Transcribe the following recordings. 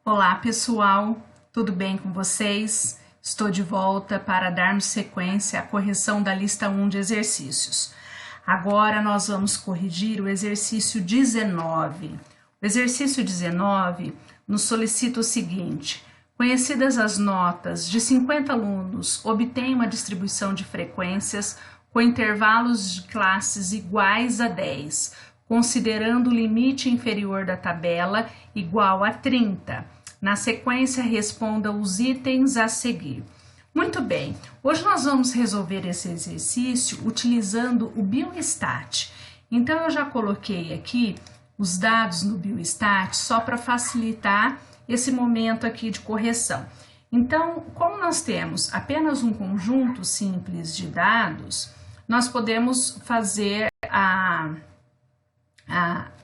Olá pessoal, tudo bem com vocês? Estou de volta para darmos sequência à correção da lista 1 de exercícios. Agora nós vamos corrigir o exercício 19. O exercício 19 nos solicita o seguinte: conhecidas as notas de 50 alunos, obtenha uma distribuição de frequências com intervalos de classes iguais a 10, considerando o limite inferior da tabela igual a 30. Na sequência, responda os itens a seguir. Muito bem, hoje nós vamos resolver esse exercício utilizando o Biostat. Então, eu já coloquei aqui os dados no Biostat só para facilitar esse momento aqui de correção. Então, como nós temos apenas um conjunto simples de dados, nós podemos fazer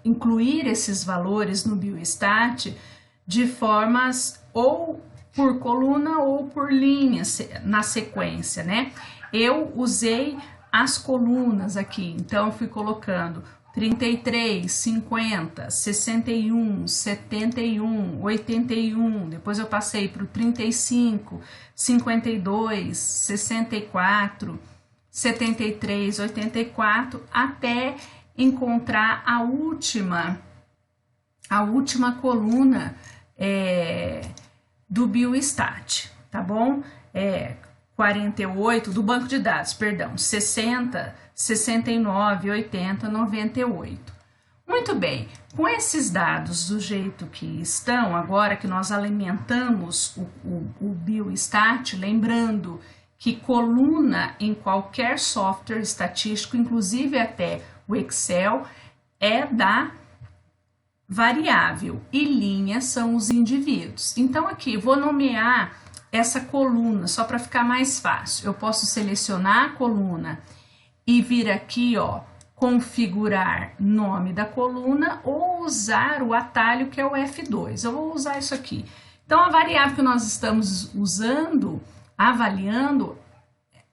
incluir esses valores no Biostat de formas ou por coluna ou por linha na sequência, né? Eu usei as colunas aqui, então fui colocando 33, 50, 61, 71, 81, depois eu passei para o 35, 52, 64, 73, 84, até encontrar a última coluna do Biostat, tá bom? 48, do banco de dados, perdão, 60, 69, 80, 98. Muito bem, com esses dados do jeito que estão, agora que nós alimentamos o Biostat, lembrando que coluna em qualquer software estatístico, inclusive até o Excel, é da variável e linha são os indivíduos. Então aqui vou nomear essa coluna só para ficar mais fácil. Eu posso selecionar a coluna e vir aqui, ó, configurar nome da coluna ou usar o atalho que é o F2. Eu vou usar isso aqui. Então a variável que nós estamos usando, avaliando,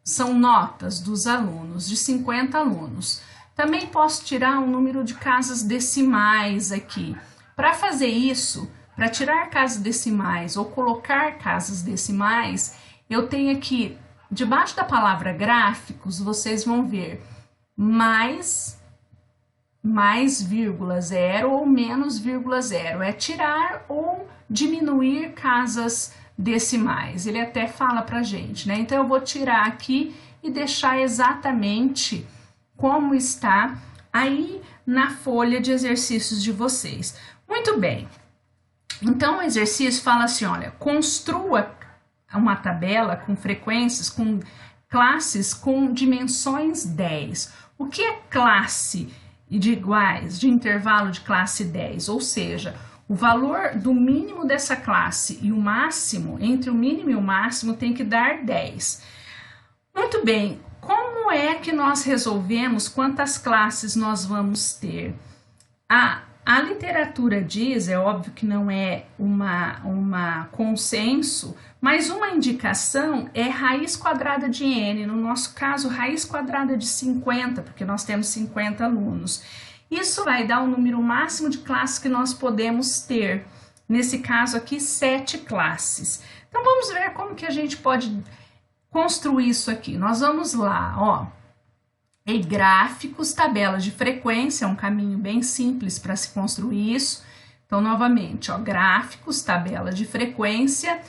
são notas dos alunos, de 50 alunos. Também posso tirar um número de casas decimais aqui. Para fazer isso, para tirar casas decimais ou colocar casas decimais, eu tenho aqui, debaixo da palavra gráficos, vocês vão ver mais vírgula zero ou menos vírgula zero. É tirar ou diminuir casas decimais. Ele até fala pra gente, né? Então eu vou tirar aqui e deixar exatamente como está aí na folha de exercícios de vocês. Muito bem. Então o exercício fala assim, olha, construa uma tabela com frequências, com classes com dimensões 10. O que é classe de iguais, de intervalo de classe 10? Ou seja, o valor do mínimo dessa classe e o máximo, entre o mínimo e o máximo, tem que dar 10. Muito bem, como é que nós resolvemos quantas classes nós vamos ter? A literatura diz, é óbvio que não é uma consenso, mas uma indicação é raiz quadrada de n, no nosso caso, raiz quadrada de 50, porque nós temos 50 alunos. Isso vai dar o número máximo de classes que nós podemos ter. Nesse caso aqui, 7 classes. Então, vamos ver como que a gente pode construir isso aqui. Nós vamos lá, ó. Em gráficos, tabelas de frequência, é um caminho bem simples para se construir isso. Então, novamente, ó, gráficos, tabela de frequência,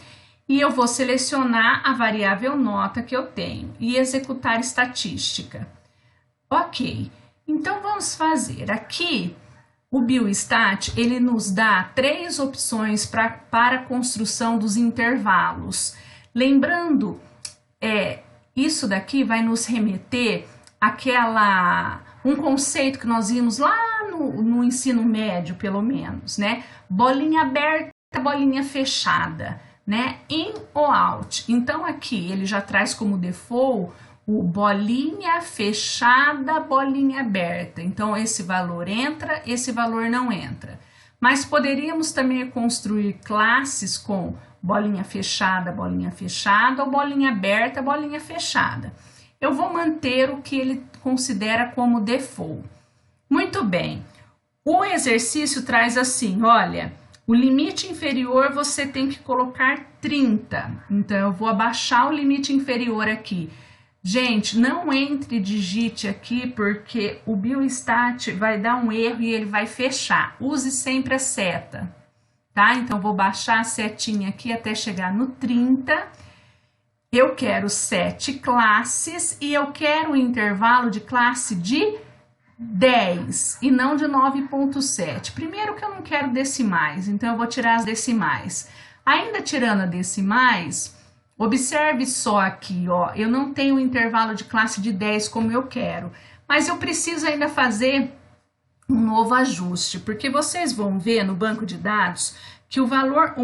e eu vou selecionar a variável nota que eu tenho e executar estatística. Ok, então vamos fazer aqui. O Biostat, ele nos dá 3 opções para a construção dos intervalos. Lembrando, isso daqui vai nos remeter um conceito que nós vimos lá no ensino médio, pelo menos, né? Bolinha aberta, bolinha fechada, né? In ou out. Então aqui ele já traz como default o bolinha fechada, bolinha aberta. Então esse valor entra, esse valor não entra. Mas poderíamos também construir classes com bolinha fechada ou bolinha aberta, bolinha fechada. Eu vou manter o que ele considera como default. Muito bem. O exercício traz assim, olha, O limite inferior você tem que colocar 30. Então, eu vou abaixar o limite inferior aqui. Gente, não entre e digite aqui, porque o Biostat vai dar um erro e ele vai fechar. Use sempre a seta, tá? Então, vou baixar a setinha aqui até chegar no 30. Eu quero 7 classes e eu quero um intervalo de classe de 10 e não de 9,7. Primeiro que eu não quero decimais, então eu vou tirar as decimais. Ainda tirando as decimais, observe só aqui, ó, eu não tenho um intervalo de classe de 10 como eu quero, mas eu preciso ainda fazer um novo ajuste, porque vocês vão ver no banco de dados que o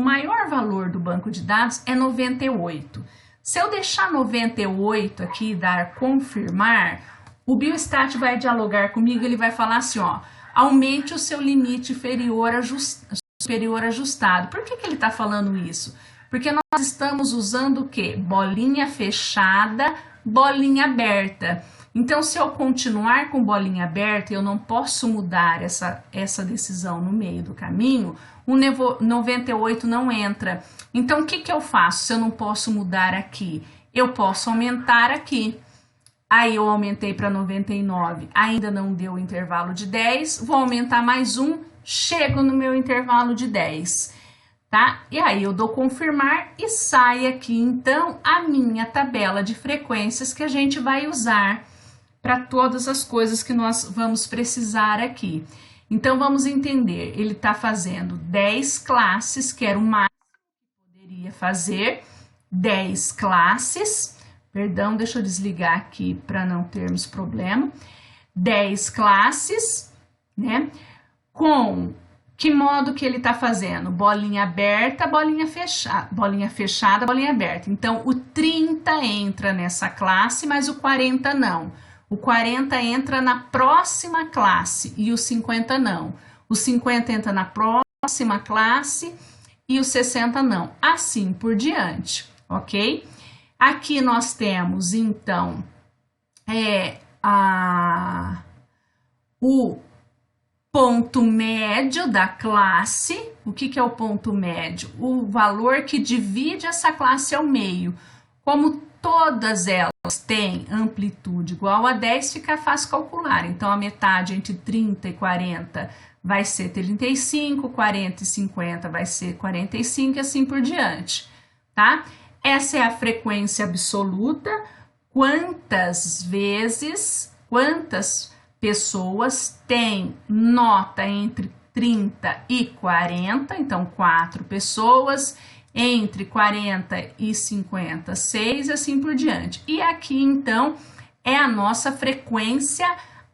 maior valor do banco de dados é 98. Se eu deixar 98 aqui e dar confirmar, o Biostat vai dialogar comigo, ele vai falar assim, ó, aumente o seu limite superior ajustado. Por que ele está falando isso? Porque nós estamos usando o quê? Bolinha fechada, bolinha aberta. Então, se eu continuar com bolinha aberta, eu não posso mudar essa decisão no meio do caminho, o 98 não entra. Então, o que eu faço se eu não posso mudar aqui? Eu posso aumentar aqui. Aí eu aumentei para 99, ainda não deu o intervalo de 10, vou aumentar mais um, chego no meu intervalo de 10, tá? E aí eu dou confirmar e sai aqui então a minha tabela de frequências que a gente vai usar para todas as coisas que nós vamos precisar aqui. Então vamos entender, ele está fazendo 10 classes, que era o máximo que poderia fazer, 10 classes. Perdão, deixa eu desligar aqui para não termos problema. 10 classes, né? Com que modo que ele está fazendo? Bolinha aberta, bolinha fechada, bolinha fechada, bolinha aberta. Então, o 30 entra nessa classe, mas o 40 não. O 40 entra na próxima classe e o 50 não. O 50 entra na próxima classe e o 60 não. Assim por diante, ok? Aqui nós temos, então, o ponto médio da classe. O que é o ponto médio? O valor que divide essa classe ao meio. Como todas elas têm amplitude igual a 10, fica fácil calcular. Então, a metade entre 30 e 40 vai ser 35, 40 e 50 vai ser 45 e assim por diante, tá? Essa é a frequência absoluta, quantas pessoas têm nota entre 30 e 40, então 4 pessoas, entre 40 e 50, 6, assim por diante. E aqui, então, é a nossa frequência,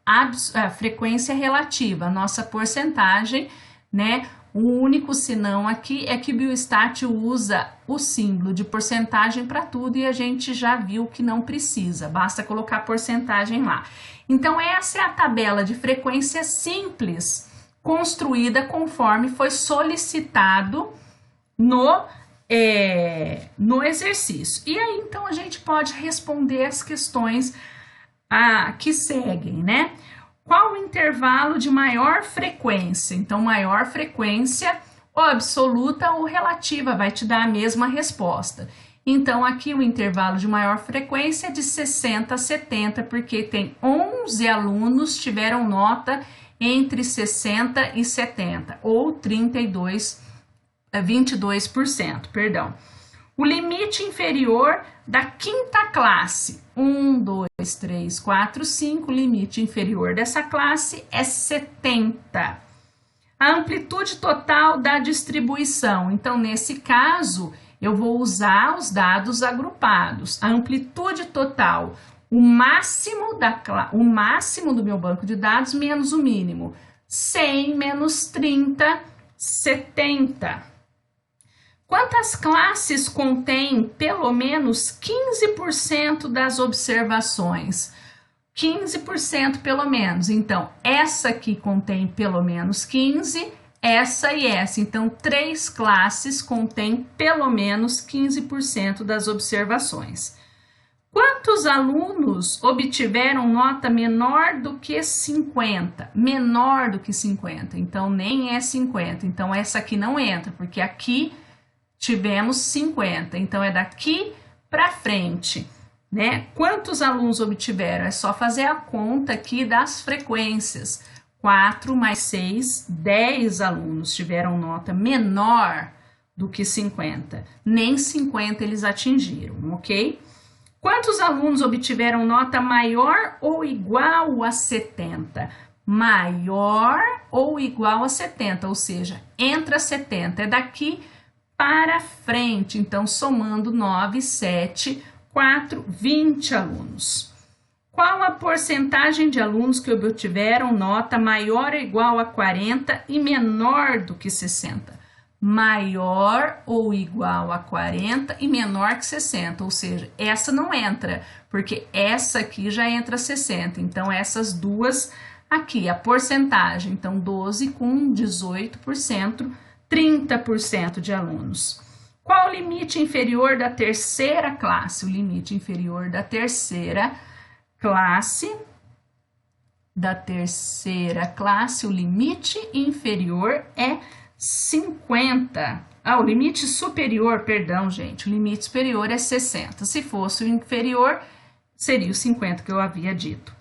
a frequência relativa, a nossa porcentagem, né? O único senão aqui é que o Biostat usa o símbolo de porcentagem para tudo e a gente já viu que não precisa, basta colocar porcentagem lá. Então, essa é a tabela de frequência simples, construída conforme foi solicitado no exercício. E aí, então, a gente pode responder as questões que seguem, né? Qual o intervalo de maior frequência? Então, maior frequência, ou absoluta ou relativa, vai te dar a mesma resposta. Então, aqui o intervalo de maior frequência é de 60 a 70, porque tem 11 alunos tiveram nota entre 60 e 70, ou 22%, perdão. O limite inferior da quinta classe, 1, 2, 3, 4, 5, limite inferior dessa classe é 70. A amplitude total da distribuição, então nesse caso eu vou usar os dados agrupados. A amplitude total, o máximo do meu banco de dados menos o mínimo, 100 menos 30, 70. Quantas classes contém pelo menos 15% das observações? 15% pelo menos. Então, essa aqui contém pelo menos 15, essa e essa. Então, 3 classes contêm pelo menos 15% das observações. Quantos alunos obtiveram nota menor do que 50? Menor do que 50, então nem é 50. Então essa aqui não entra, porque aqui tivemos 50. Então é daqui para frente, né? Quantos alunos obtiveram? É só fazer a conta aqui das frequências. 4 mais 6, 10 alunos tiveram nota menor do que 50. Nem 50 eles atingiram, ok? Quantos alunos obtiveram nota maior ou igual a 70? Maior ou igual a 70, ou seja, entra 70, é daqui para frente. Então, somando 9, 7, 4, 20 alunos. Qual a porcentagem de alunos que obtiveram nota maior ou igual a 40 e menor do que 60? Maior ou igual a 40 e menor que 60, ou seja, essa não entra, porque essa aqui já entra 60, então essas duas aqui, a porcentagem, então 12 com 18%, 30% de alunos. Qual o limite inferior da terceira classe? O limite inferior da terceira classe, o limite inferior é 50. O limite superior, perdão, gente, o limite superior é 60. Se fosse o inferior, seria o 50 que eu havia dito.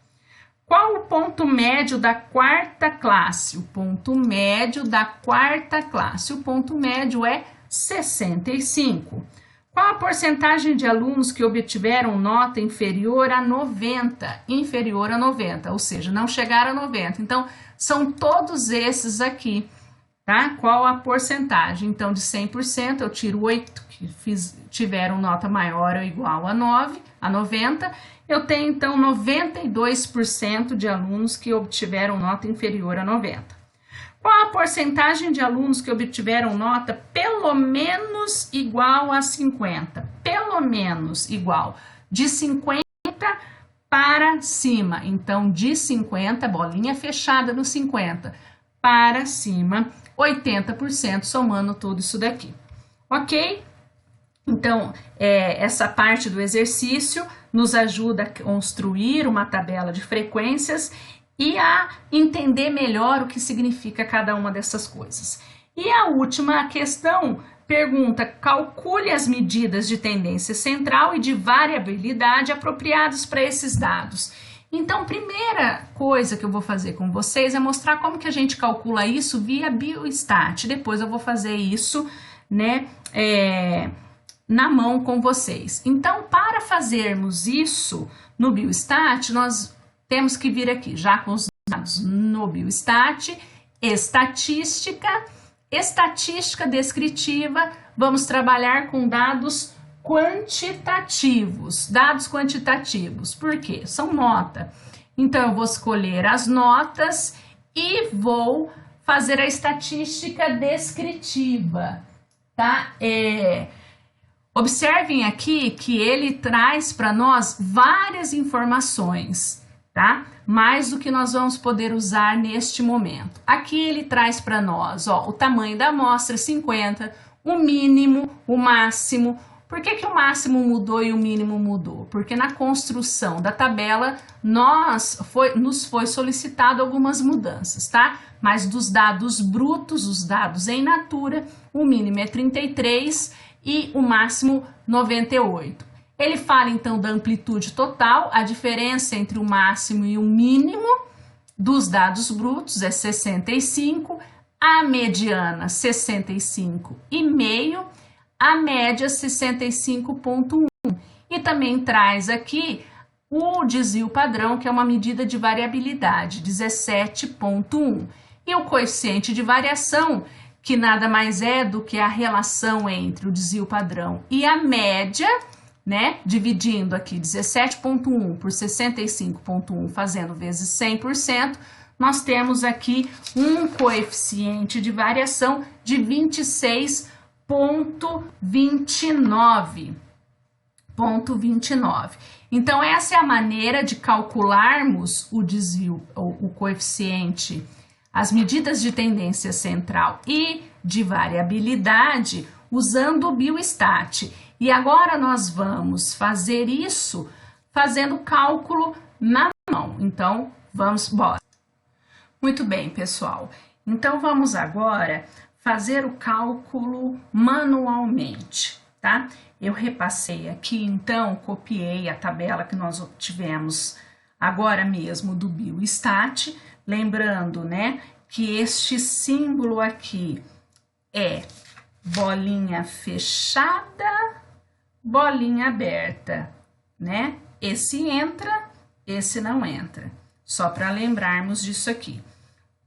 Qual o ponto médio da quarta classe? O ponto médio da quarta classe. O ponto médio é 65. Qual a porcentagem de alunos que obtiveram nota inferior a 90? Inferior a 90, ou seja, não chegaram a 90. Então, são todos esses aqui. Tá? Qual a porcentagem? Então, de 100%, eu tiro 8 que tiveram nota maior ou igual a 90. Eu tenho, então, 92% de alunos que obtiveram nota inferior a 90. Qual a porcentagem de alunos que obtiveram nota pelo menos igual a 50? Pelo menos igual. De 50 para cima. Então, de 50, bolinha fechada no 50, para cima, 80%, somando tudo isso daqui, ok? Então, essa parte do exercício nos ajuda a construir uma tabela de frequências e a entender melhor o que significa cada uma dessas coisas. E a última questão pergunta: calcule as medidas de tendência central e de variabilidade apropriadas para esses dados. Então, primeira coisa que eu vou fazer com vocês é mostrar como que a gente calcula isso via Biostat. Depois eu vou fazer isso, né, na mão com vocês. Então, para fazermos isso no Biostat, nós temos que vir aqui, já com os dados no Biostat, estatística descritiva, vamos trabalhar com dados quantitativos. Dados quantitativos, por quê? São nota. Então, eu vou escolher as notas e vou fazer a estatística descritiva, tá? Observem aqui que ele traz para nós várias informações, tá? Mais do que nós vamos poder usar neste momento. Aqui ele traz para nós, ó, o tamanho da amostra, 50, o mínimo, o máximo. Por que o máximo mudou e o mínimo mudou? Porque na construção da tabela nos foi solicitado algumas mudanças, tá? Mas dos dados brutos, os dados em natura, o mínimo é 33 e o máximo 98. Ele fala então da amplitude total, a diferença entre o máximo e o mínimo dos dados brutos é 65, a mediana 65,5, a média 65,1. E também traz aqui o desvio padrão, que é uma medida de variabilidade, 17,1. E o coeficiente de variação, que nada mais é do que a relação entre o desvio padrão e a média, né? Dividindo aqui 17,1 por 65,1, fazendo vezes 100%, nós temos aqui um coeficiente de variação de 26,29. Então, essa é a maneira de calcularmos o desvio, o coeficiente, as medidas de tendência central e de variabilidade usando o Biostat. E agora nós vamos fazer isso fazendo o cálculo na mão. Então, vamos embora. Muito bem, pessoal. Então, vamos agora fazer o cálculo manualmente, tá? Eu repassei aqui, então, copiei a tabela que nós obtivemos agora mesmo do Biostat, lembrando, né, que este símbolo aqui é bolinha fechada, bolinha aberta, né? Esse entra, esse não entra. Só para lembrarmos disso aqui.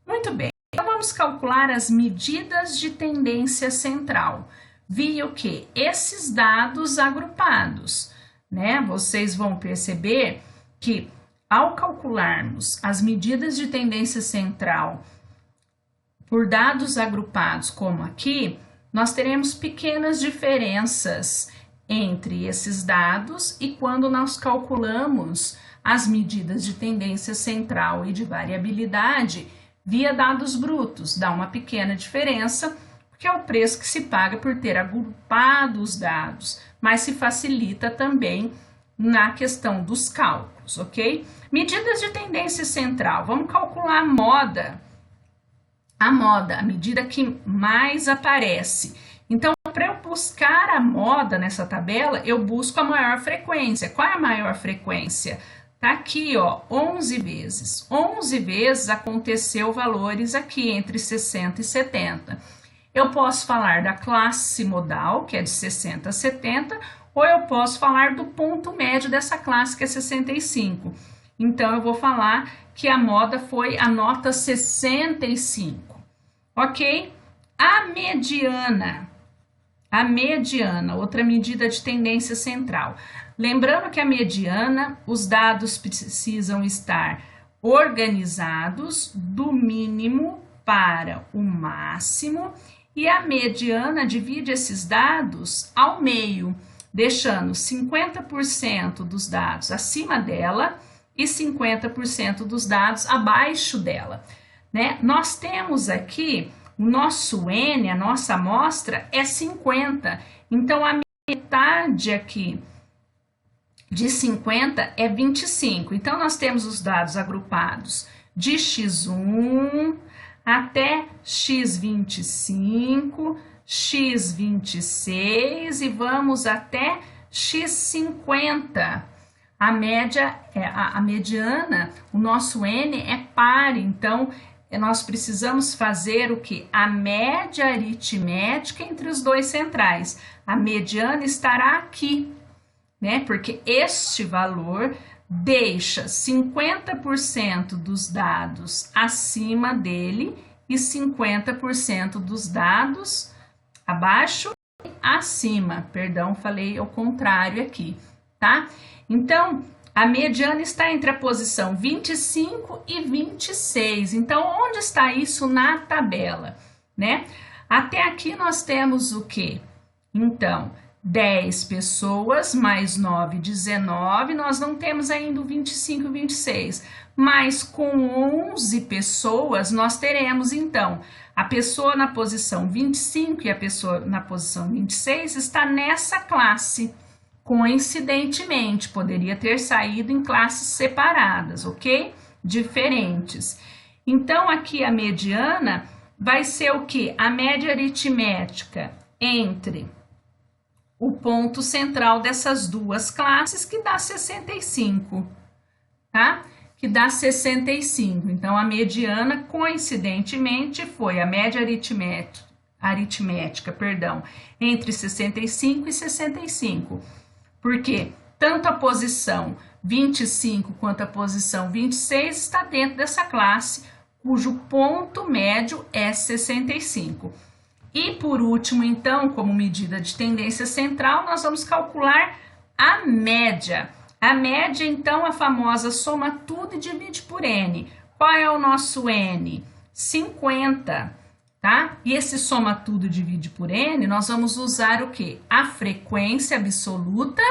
Muito bem, então vamos calcular as medidas de tendência central. Via o quê? Esses dados agrupados, né? Vocês vão perceber que ao calcularmos as medidas de tendência central por dados agrupados, como aqui, nós teremos pequenas diferenças entre esses dados e quando nós calculamos as medidas de tendência central e de variabilidade via dados brutos, dá uma pequena diferença, que é o preço que se paga por ter agrupado os dados, mas se facilita também na questão dos cálculos, ok? Medidas de tendência central, vamos calcular a moda, a medida que mais aparece. Então, para eu buscar a moda nessa tabela, eu busco a maior frequência. Qual é a maior frequência? Tá aqui, ó, 11 vezes. 11 vezes aconteceu valores aqui entre 60 e 70. Eu posso falar da classe modal, que é de 60 a 70, ou eu posso falar do ponto médio dessa classe, que é 65. Então, eu vou falar que a moda foi a nota 65, ok? A mediana, outra medida de tendência central. Lembrando que a mediana, os dados precisam estar organizados do mínimo para o máximo, e a mediana divide esses dados ao meio, deixando 50% dos dados acima dela e 50% dos dados abaixo dela, né? Nós temos aqui o nosso N, a nossa amostra é 50, então a metade aqui de 50 é 25. Então, nós temos os dados agrupados de x1 até x25, x26 e vamos até x50. A média, a mediana, o nosso N é par, então nós precisamos fazer o que? A média aritmética entre os dois centrais. A mediana estará aqui, né? Porque este valor deixa 50% dos dados acima dele e 50% dos dados abaixo e acima. Perdão, falei ao contrário aqui, tá? Então, a mediana está entre a posição 25 e 26. Então, onde está isso na tabela, né? Até aqui nós temos o quê? Então, 10 pessoas mais 9, 19. Nós não temos ainda o 25 e 26. Mas com 11 pessoas, nós teremos, então, a pessoa na posição 25 e a pessoa na posição 26 está nessa classe. Coincidentemente, poderia ter saído em classes separadas, ok? Diferentes. Então, aqui a mediana vai ser o quê? A média aritmética entre o ponto central dessas duas classes, que dá 65, tá? Que dá 65. Então, a mediana, coincidentemente, foi a média aritmética, entre 65 e 65. Porque tanto a posição 25 quanto a posição 26 está dentro dessa classe, cujo ponto médio é 65. E por último, então, como medida de tendência central, nós vamos calcular a média. A média, então, a famosa soma tudo e divide por N. Qual é o nosso N? 50, tá? E esse soma tudo e divide por N, nós vamos usar o quê? A frequência absoluta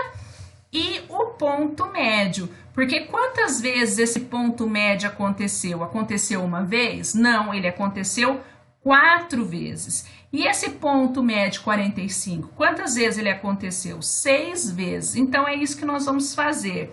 e o ponto médio. Porque quantas vezes esse ponto médio aconteceu? Aconteceu uma vez? Não, ele aconteceu 4 vezes. E esse ponto médio 45, quantas vezes ele aconteceu? 6 vezes. Então, é isso que nós vamos fazer.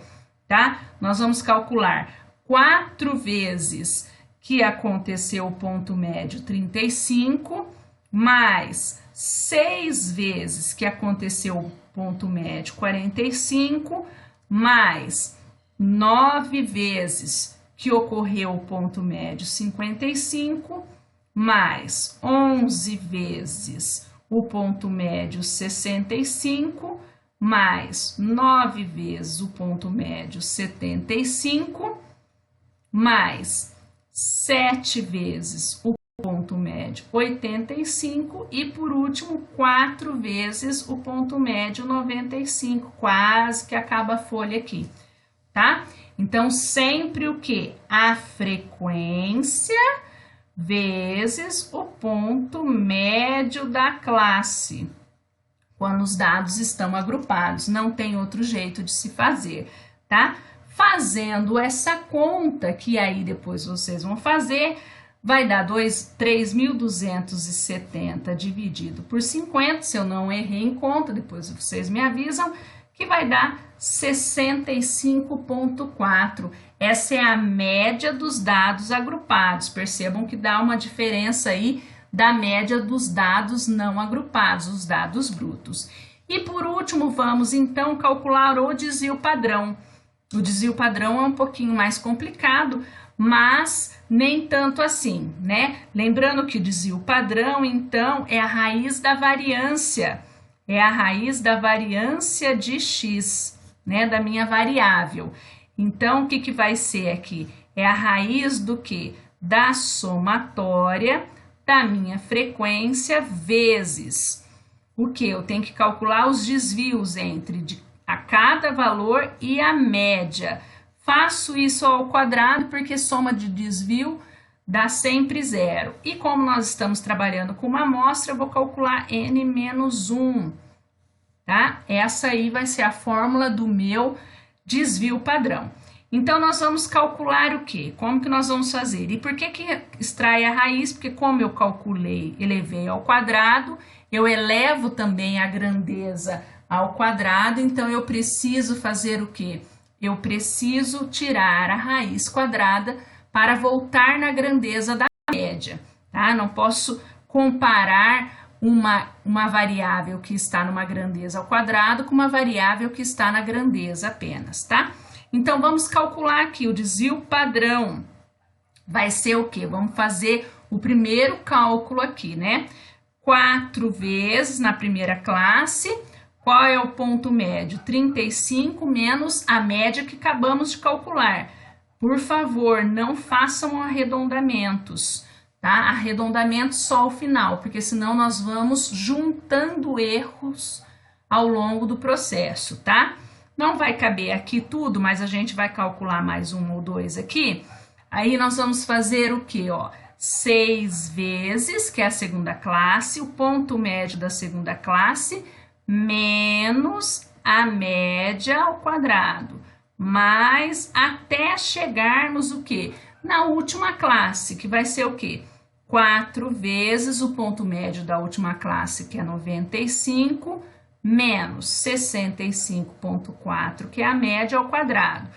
tá? Nós vamos calcular 4 vezes que aconteceu o ponto médio 35, mais 6 vezes que aconteceu o ponto médio 45, mais 9 vezes que ocorreu o ponto médio 55, mais 11 vezes o ponto médio 65, mais 9 vezes o ponto médio 75, mais 7 vezes o ponto médio 85 e, por último, 4 vezes o ponto médio 95. Quase que acaba a folha aqui, tá? Então, sempre o que? A frequência vezes o ponto médio da classe, quando os dados estão agrupados. Não tem outro jeito de se fazer, tá? Fazendo essa conta, que aí depois vocês vão fazer, vai dar 3.270 dividido por 50, se eu não errei em conta, depois vocês me avisam, que vai dar 65,4. Essa é a média dos dados agrupados. Percebam que dá uma diferença aí da média dos dados não agrupados, os dados brutos. E por último, vamos então calcular o desvio padrão. O desvio padrão é um pouquinho mais complicado, mas nem tanto assim, né? Lembrando que o desvio padrão, então, é a raiz da variância. É a raiz da variância de x, né? Da minha variável. Então, o que que vai ser aqui? É a raiz do quê? Da somatória da minha frequência vezes o que? Eu tenho que calcular os desvios entre a cada valor e a média. Faço isso ao quadrado porque soma de desvio dá sempre zero. E como nós estamos trabalhando com uma amostra, eu vou calcular n menos 1, tá? Essa aí vai ser a fórmula do meu desvio padrão. Então, nós vamos calcular o quê? Como que nós vamos fazer? E por que que extrai a raiz? Porque como eu calculei, elevei ao quadrado, eu elevo também a grandeza ao quadrado, então eu preciso fazer o quê? Eu preciso tirar a raiz quadrada para voltar na grandeza da média, tá? Não posso comparar uma variável que está numa grandeza ao quadrado com uma variável que está na grandeza apenas, tá? Então, vamos calcular aqui o desvio padrão. Vai ser o quê? Vamos fazer o primeiro cálculo aqui, né? 4 vezes na primeira classe. Qual é o ponto médio? 35 menos a média que acabamos de calcular. Por favor, não façam arredondamentos, tá? Arredondamento só ao final, porque senão nós vamos juntando erros ao longo do processo, tá? Não vai caber aqui tudo, mas a gente vai calcular mais um ou dois aqui. Aí nós vamos fazer o quê? Ó, 6 vezes, que é a segunda classe, o ponto médio da segunda classe, menos a média ao quadrado, mais até chegarmos o quê? Na última classe, que vai ser o quê? 4 vezes o ponto médio da última classe, que é 95, menos 65,4, que é a média ao quadrado.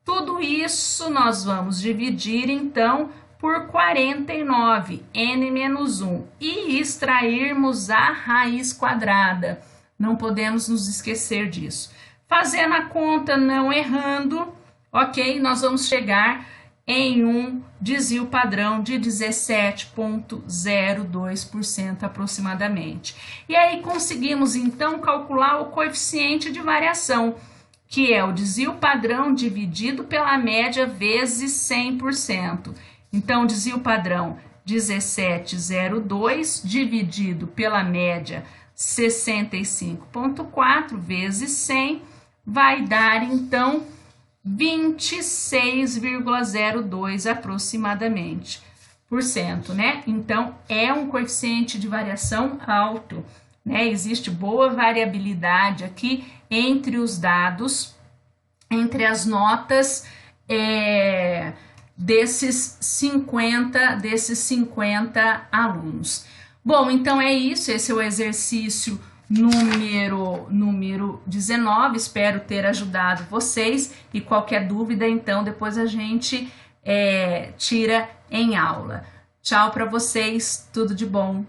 Tudo isso nós vamos dividir, então, por 49, n menos 1, e extrairmos a raiz quadrada. Não podemos nos esquecer disso. Fazendo a conta, não errando, ok? Nós vamos chegar em um desvio padrão de 17,02% aproximadamente. E aí conseguimos então calcular o coeficiente de variação, que é o desvio padrão dividido pela média vezes 100%. Então, desvio padrão 17,02 dividido pela média 65,4 vezes 100 vai dar então 26,02 aproximadamente por cento, né? Então, é um coeficiente de variação alto, né? Existe boa variabilidade aqui entre os dados, entre as notas desses 50 alunos. Bom, então é isso, esse é o exercício número 19. Espero ter ajudado vocês, e qualquer dúvida, então, depois a gente tira em aula. Tchau para vocês, tudo de bom.